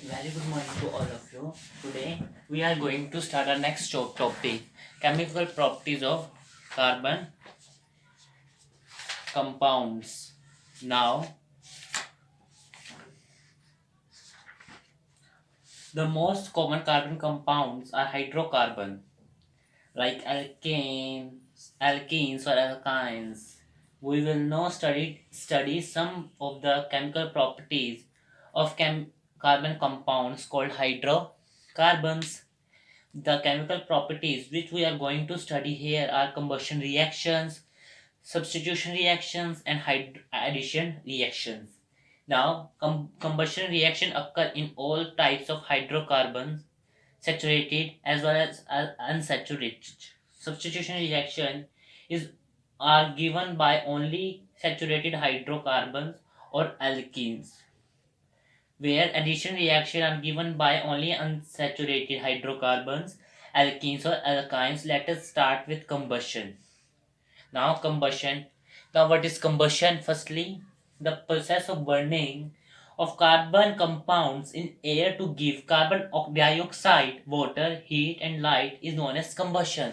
Very good morning to all of you. Today we are going to start our next topic, chemical properties of carbon compounds. Now, the most common carbon compounds are hydrocarbon, like alkenes or alkynes. We will now study some of the chemical properties of carbon compounds called hydrocarbons. The chemical properties which we are going to study here are combustion reactions, substitution reactions, and addition reactions. Now, combustion reaction occur in all types of hydrocarbons, saturated as well as unsaturated. Substitution reaction is are given by only saturated hydrocarbons or alkenes, where addition reaction are given by only unsaturated hydrocarbons, alkenes or alkynes. Let us start with combustion. Now combustion. Now what is combustion? Firstly, the process of burning of carbon compounds in air to give carbon dioxide, water, heat and light is known as combustion.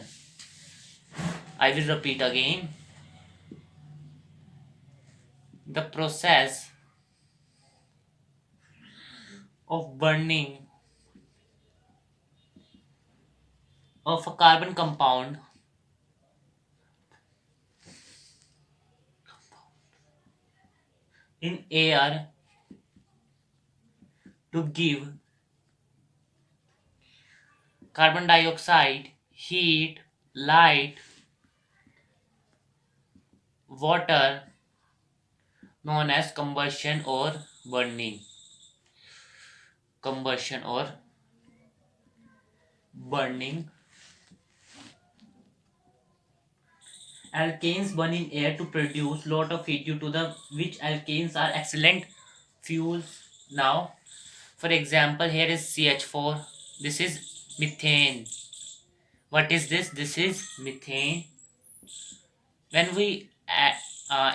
I will repeat again. The process of burning of a carbon compound in air to give carbon dioxide, heat, light, water, known as combustion or burning. Combustion or burning. Alkanes burn in air to produce lot of heat due to the which alkanes are excellent fuels. Now, for example, here is CH4. This is methane. What is this? This is methane. When we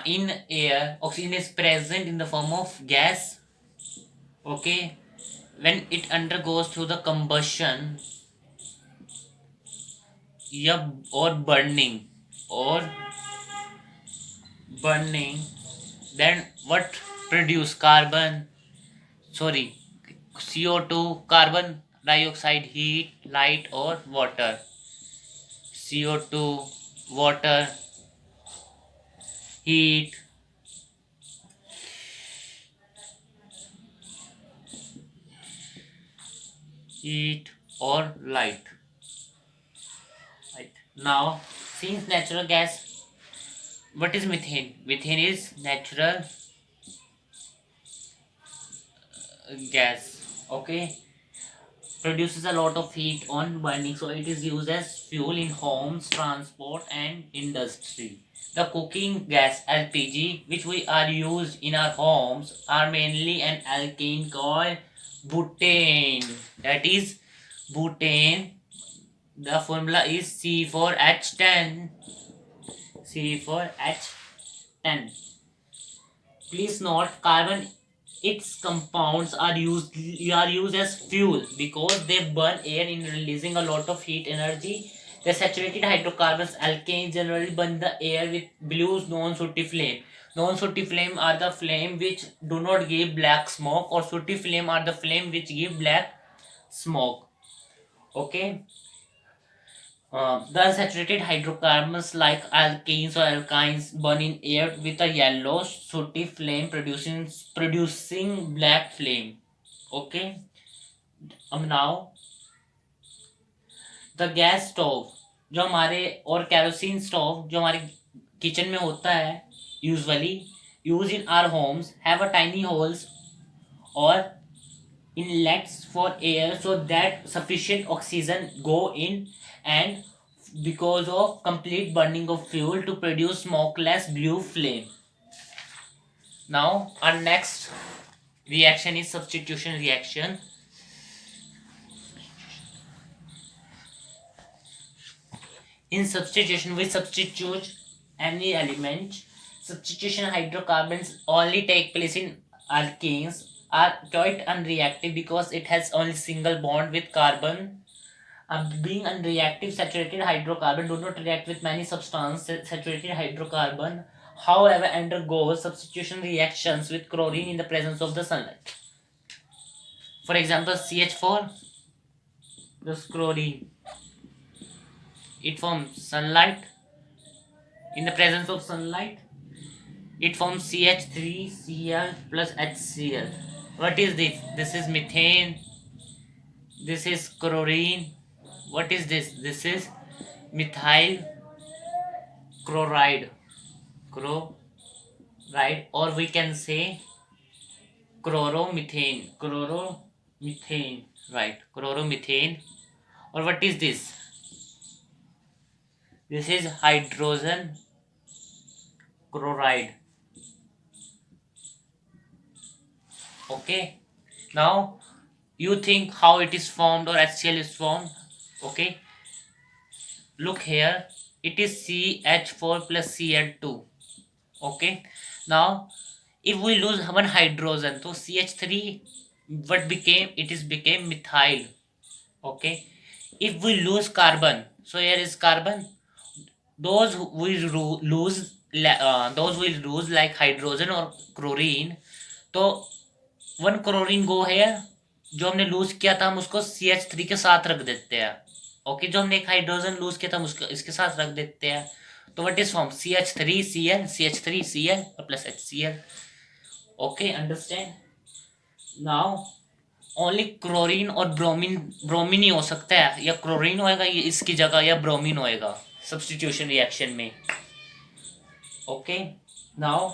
in air, oxygen is present in the form of gas. Okay, when it undergoes through the combustion, yeah, or burning, then what produce carbon, sorry, CO2, carbon dioxide, heat, light or water. CO2, water, heat, heat or light. Right. Now, since natural gas, what is methane? Methane is natural gas. Okay, produces a lot of heat on burning, so it is used as fuel in homes, transport, and industry. The cooking gas LPG, which we are used in our homes, are mainly an alkane called butane. That is butane. The formula is C4H10. C4H10. Please note, carbon its compounds are used as fuel because they burn air in releasing a lot of heat energy. The saturated hydrocarbons alkanes generally burn the air with blues non-sooty flame. Non-sooty flame are the flame which do not give black smoke, or sooty flame are the flame which give black smoke. Okay. The unsaturated hydrocarbons like alkenes or alkynes burn in air with a yellow sooty flame, producing black flame. Okay. Now the gas stove जो हमारे और kerosene stove जो हमारे kitchen में होता है, usually use in our homes, have a tiny holes or inlets for air so that sufficient oxygen go in, and because of complete burning of fuel to produce smokeless blue flame. Now our next reaction is substitution reaction. In substitution we substitute any element. Substitution hydrocarbons only take place in alkanes. are quite unreactive because it has only single bond with carbon. Being unreactive, saturated hydrocarbon do not react with many substances. Saturated hydrocarbon, however, undergoes substitution reactions with chlorine in the presence of the sunlight. For example, CH4, this chlorine, it forms sunlight. In the presence of sunlight, it forms CH3Cl plus HCl. What is this? This is methane. This is chlorine. What is this? This is methyl chloride. Chloride, or we can say chloromethane. Chloromethane. Right. Chloromethane. Or what is this? This is hydrogen chloride. Okay. Now you think how it is formed or HCl is formed. Okay. Look here. It is CH4 plus Cl2. Okay. Now if we lose one hydrogen, so CH3, what became? It is became methyl. Okay. If we lose carbon, so here is carbon. Those who will those will lose like hydrogen or chlorine. तो one chlorine गो है, जो हमने loose किया था हम उसको CH3 के साथ रख देते हैं. ओके, जो हमने एक हाइड्रोजन लूज किया था हम उसको इसके साथ रख देते हैं. तो what is form? CH3Cl, CH3Cl plus HCl. Okay, understand. Now only chlorine और ब्रोमीन ही हो सकता है, या क्लोरीन होएगा ये इसकी जगह, या ब्रोमीन होएगा सब्स्टिट्यूशन रिएक्शन में. Okay, now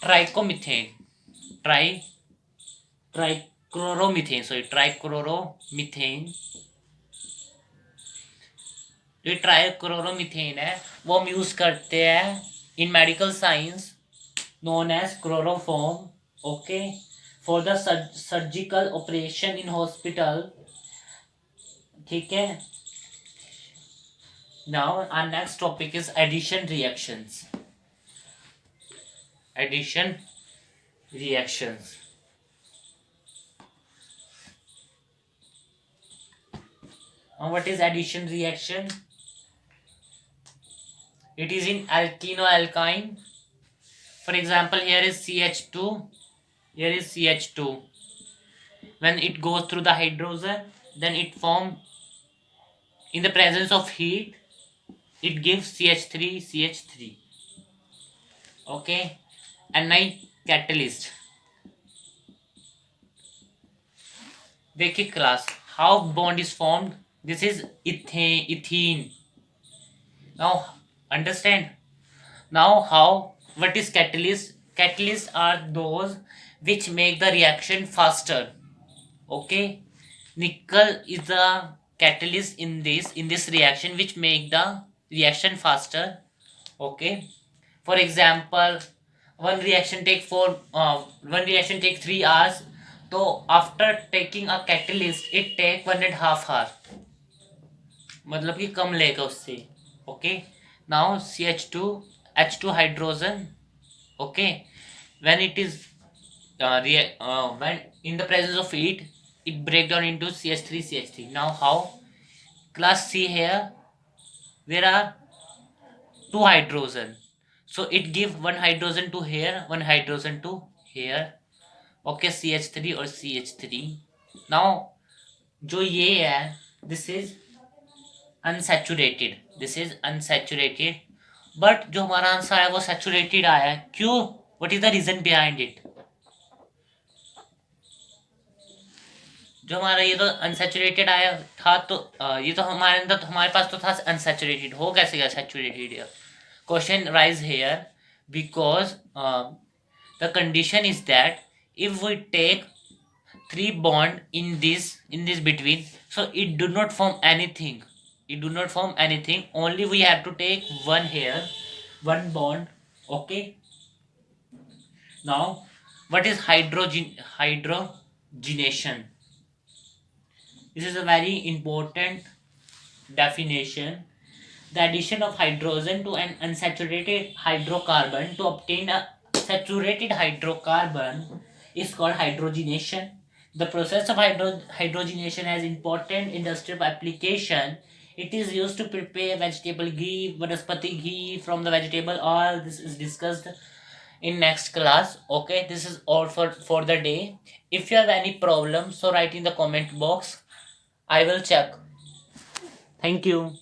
tricomethane, trichloromethane, sorry trichloromethane. जो ट्राइक्लोरोमीथेन है वो हम यूज करते हैं in medical science known as chloroform. Okay, for the surgical operation in hospital. ठीक है. Now our next topic is addition reactions. Addition reactions. Now what is addition reaction? It is in alkene-alkyne. For example, here is CH2, here is CH2. When it goes through the hydrogen, then it forms, in the presence of heat, it gives CH3. Okay, and now catalyst. देखिए class, how bond is formed. This is ethene. Now understand. Now how, what is catalyst? Catalysts are those which make the reaction faster. Okay, nickel is the catalyst in this reaction which make the reaction faster. Okay, for example, one reaction take 3 hours. So after taking a catalyst it take 1.5 hour, मतलब कि कम लेगा उससे. Okay, now CH2 H2 hydrogen. Okay, when it is when in the presence of heat it break down into CH3. Now how? Class C, here there are 2 hydrogen, so it give one hydrogen to here, one hydrogen to here. Okay, CH3 और CH3. Now जो ये है, this is unsaturated, but जो हमारा answer है वो saturated आया है. क्यों? What is the reason behind it? जो हमारा ये तो unsaturated आया था, तो ये तो हमारे अंदर, तो हमारे पास तो था unsaturated, हो कैसे गया saturated? Question rise here because the condition is that if we take 3 bond in this between, so it do not form anything. Only we have to take one here, one bond. Okay, now what is hydrogenation? This is a very important definition. The addition of hydrogen to an unsaturated hydrocarbon to obtain a saturated hydrocarbon is called hydrogenation. The process of hydrogenation has important industrial application. It is used to prepare vegetable ghee, vanaspati ghee from the vegetable oil. This is discussed in next class. Okay, this is all for the day. If you have any problem, so write in the comment box. I will check. Thank you.